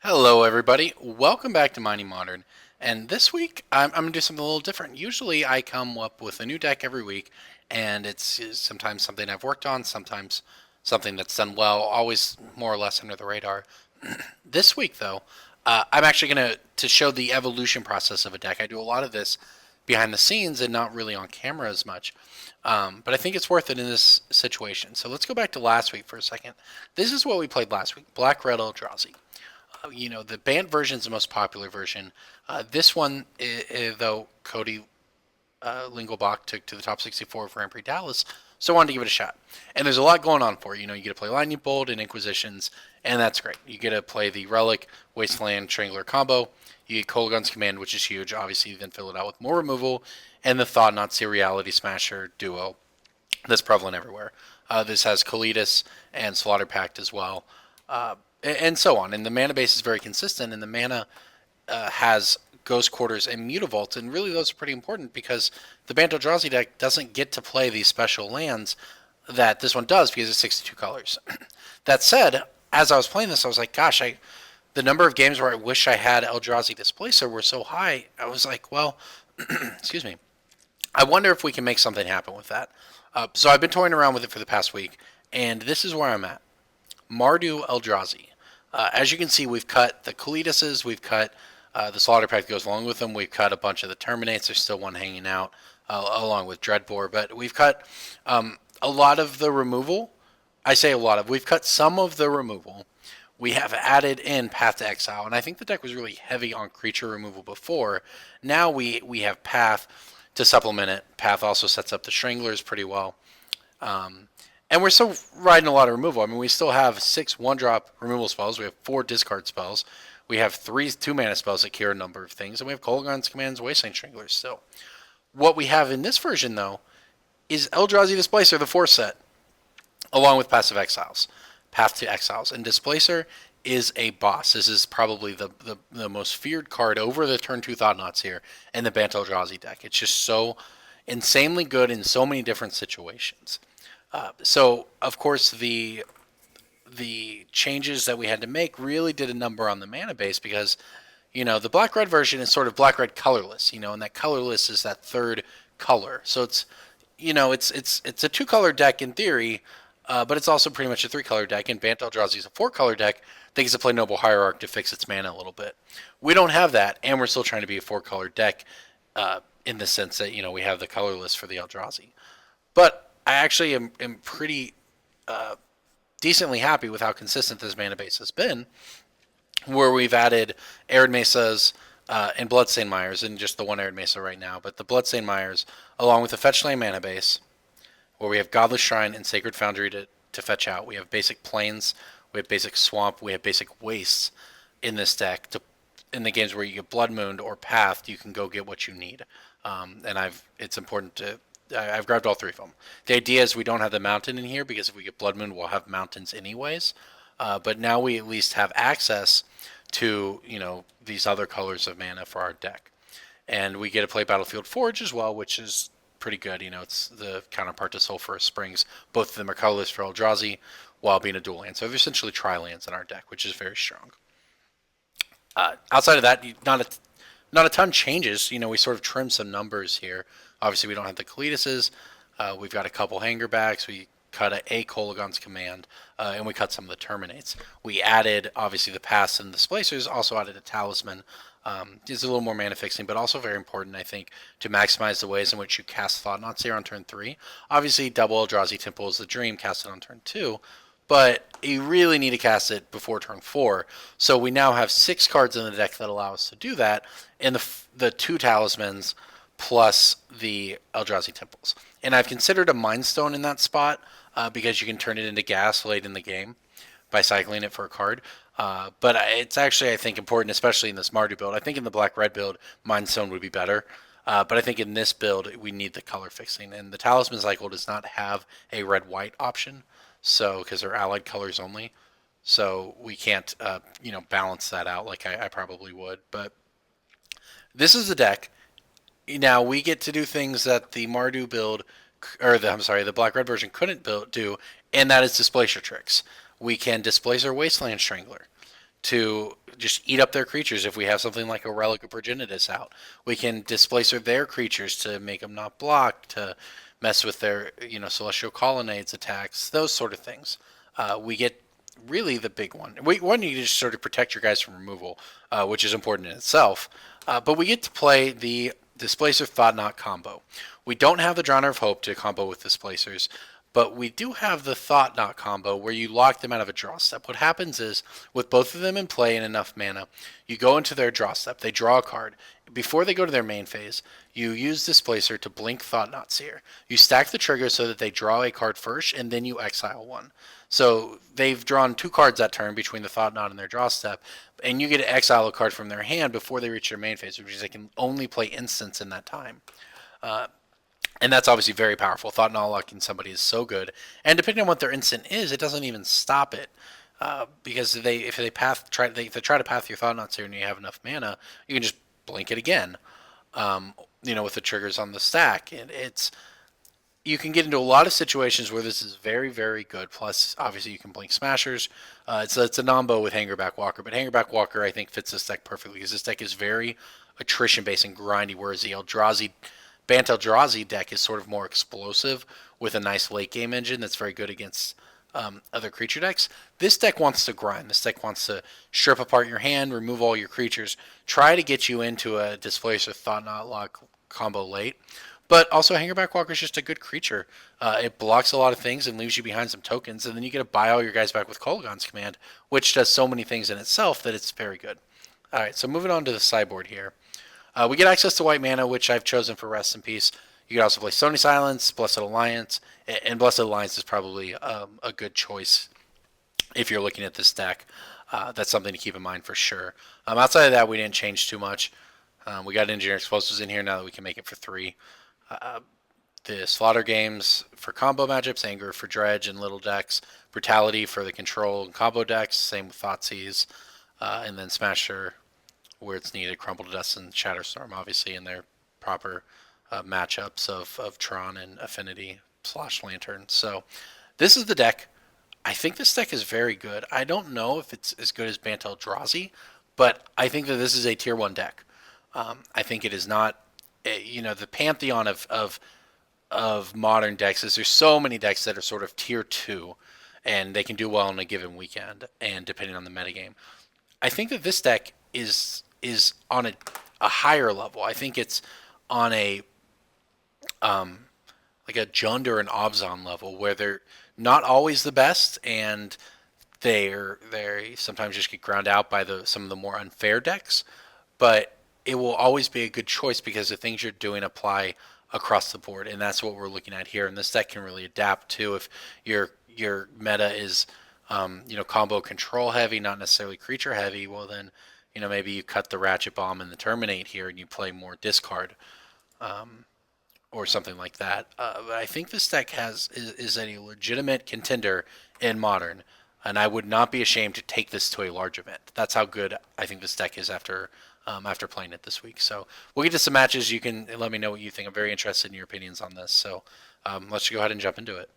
Hello, everybody. Welcome back to Mighty Modern. And this week, I'm going to do something a little different. Usually, I come up with a new deck every week, and it's sometimes something I've worked on, sometimes something that's done well, always more or less under the radar. This week, though, I'm actually going to show the evolution process of a deck. I do a lot of this behind the scenes and not really on camera as much. But I think it's worth it in this situation. So let's go back to last week for a second. This is what we played last week: Black Red Eldrazi. The banned version is the most popular version. This one, though, Cody Lingelbach took to the top 64 for Grand Prix Dallas, so I wanted to give it a shot. And there's a lot going on for you. You get to play Lightning Bolt and Inquisitions, and that's great. You get to play the Relic, Wasteland, Strangler combo. You get Kolaghan's Command, which is huge. Obviously, you then fill it out with more removal, and the Thought-Knot Seriality Smasher duo that's prevalent everywhere. This has Kalidas and Slaughter Pact as well. And so on. And the mana base is very consistent, and the mana has Ghost Quarters and Mutavault, and really those are pretty important because the Bant Eldrazi deck doesn't get to play these special lands that this one does because it's 62 colors. That said, as I was playing this, I was like, gosh, the number of games where I wish I had Eldrazi Displacer were so high. I was like, well, excuse me. I wonder if we can make something happen with that. So I've been toying around with it for the past week, and this is where I'm at. Mardu Eldrazi. As you can see, we've cut the Kalidases, we've cut the Slaughter Pact goes along with them, we've cut a bunch of the Terminates, there's still one hanging out along with Dreadbore, but we've cut a lot of the removal. I say a lot of, we've cut some of the removal. We have added in Path to Exile, and I think the deck was really heavy on creature removal before. Now we have Path to supplement it. Path also sets up the Stranglers pretty well. And we're still riding a lot of removal. I mean, we still have 6 1-drop removal spells. We have 4 discard spells. We have 3 2-mana spells that cure a number of things. And we have Kolaghan's Commands, Wasteland Stranglers still. What we have in this version, though, is Eldrazi Displacer, the 4 set, along with Passive Exiles, Path to Exiles. And Displacer is a boss. This is probably the most feared card over the turn 2 Thought-Knots here in the Bant Eldrazi deck. It's just so insanely good in so many different situations. So, of course, the changes that we had to make really did a number on the mana base because, the black-red version is sort of black-red colorless, and that colorless is that third color. So it's a 2-color deck in theory, but it's also pretty much a 3-color deck, and Bant Eldrazi is a 4-color deck that gets to play Noble Hierarch to fix its mana a little bit. We don't have that, and we're still trying to be a 4-color deck in the sense that, we have the colorless for the Eldrazi. But I actually am pretty decently happy with how consistent this mana base has been, where we've added Arid Mesas and Bloodstained Mires, and just the one Arid Mesa right now, but the Bloodstained Mires, along with the Fetchland mana base, where we have Godless Shrine and Sacred Foundry to fetch out. We have basic Plains, we have basic Swamp, we have basic Wastes in this deck. In the games where you get Blood Moon or Path, you can go get what you need. It's important to... I've grabbed all 3 of them. The idea is we don't have the mountain in here because if we get Blood Moon, we'll have mountains anyways. But now we at least have access to, these other colors of mana for our deck. And we get to play Battlefield Forge as well, which is pretty good. It's the counterpart to Sulphurous Springs. Both of them are colorless for Eldrazi while being a dual land. So they're essentially tri-lands in our deck, which is very strong. Outside of that, not a ton changes. We sort of trim some numbers here. Obviously, we don't have the Kalidases. We've got a couple hangerbacks. We cut a Kolaghan's Command, and we cut some of the Terminates. We added, obviously, the Paths and the Displacers, also added a Talisman. It's a little more mana fixing, but also very important, I think, to maximize the ways in which you cast Thought-Knots here on turn 3. Obviously, double Eldrazi Temple is the dream, cast it on turn 2, but you really need to cast it before turn 4. So we now have 6 cards in the deck that allow us to do that, and the 2 Talismans plus the Eldrazi Temples. And I've considered a Mind Stone in that spot because you can turn it into gas late in the game by cycling it for a card. But it's actually, I think, important, especially in this Mardu build. I think in the black-red build, Mind Stone would be better. But I think in this build, we need the color fixing. And the Talisman Cycle does not have a red-white option, so because they're allied colors only. So we can't, balance that out like I probably would. But this is the deck. Now we get to do things that the Mardu build, the black-red version couldn't do, and that is Displacer tricks. We can Displacer Wasteland Strangler to just eat up their creatures if we have something like a Relic of Progenitus out. We can Displacer their creatures to make them not block, to mess with their, Celestial Colonnades attacks, those sort of things. We get really the big one. One, you just sort of protect your guys from removal, which is important in itself. But we get to play the Displacer Thought Knot combo. We don't have the Drowner of Hope to combo with Displacers, but we do have the Thought Knot combo where you lock them out of a draw step. What happens is, with both of them in play and enough mana, you go into their draw step, they draw a card. Before they go to their main phase, you use Displacer to blink Thought Knot Seer. You stack the trigger so that they draw a card first, and then you exile one. So they've drawn 2 cards that turn between the Thought Knot and their draw step, and you get to exile a card from their hand before they reach their main phase, which means they can only play instants in that time. And that's obviously very powerful. Thought Knot locking somebody is so good. And depending on what their instant is, it doesn't even stop it. Because if they try to path your Thought Knots here and you have enough mana, you can just blink it again. With the triggers on the stack. You can get into a lot of situations where this is very, very good. Plus, obviously, you can blink Smashers. It's a nombo with Hangerback Walker, but Hangerback Walker, I think, fits this deck perfectly because this deck is very attrition-based and grindy, whereas the Bant Eldrazi deck is sort of more explosive with a nice late-game engine that's very good against other creature decks. This deck wants to grind. This deck wants to strip apart your hand, remove all your creatures, try to get you into a Displacer Thought Knot lock combo late. But also, Hangerback Walker is just a good creature. It blocks a lot of things and leaves you behind some tokens, and then you get to buy all your guys back with Kolaghan's Command, which does so many things in itself that it's very good. All right, so moving on to the sideboard here. We get access to white mana, which I've chosen for Rest in Peace. You can also play Stony Silence, Blessed Alliance, and Blessed Alliance is probably a good choice if you're looking at this deck. That's something to keep in mind for sure. Outside of that, we didn't change too much. We got Engineer Explosives in here now that we can make it for 3. The Slaughter Games for combo matchups, Anger for dredge and little decks, Brutality for the control and combo decks, same with Thoughtseize, and then Smasher where it's needed, Crumble to Dust and Shatterstorm, obviously in their proper matchups of Tron and Affinity / Lantern. So this is the deck. I think this deck is very good. I don't know if it's as good as Bant Eldrazi, but I think that this is a tier 1 deck. I think it is not, the pantheon of modern decks is there's so many decks that are sort of tier 2, and they can do well in a given weekend, and depending on the metagame. I think that this deck is on a higher level. I think it's on a like a Jund or an Obzon level where they're not always the best, and they sometimes just get ground out by some of the more unfair decks, but it will always be a good choice because the things you're doing apply across the board, and that's what we're looking at here. And this deck can really adapt to if your meta is combo control heavy, not necessarily creature heavy. Well, then maybe you cut the Ratchet Bomb and the Terminate here, and you play more discard. Or something like that. But I think this deck is a legitimate contender in Modern, and I would not be ashamed to take this to a large event. That's how good I think this deck is after playing it this week. So we'll get to some matches. You can let me know what you think. I'm very interested in your opinions on this. So let's go ahead and jump into it.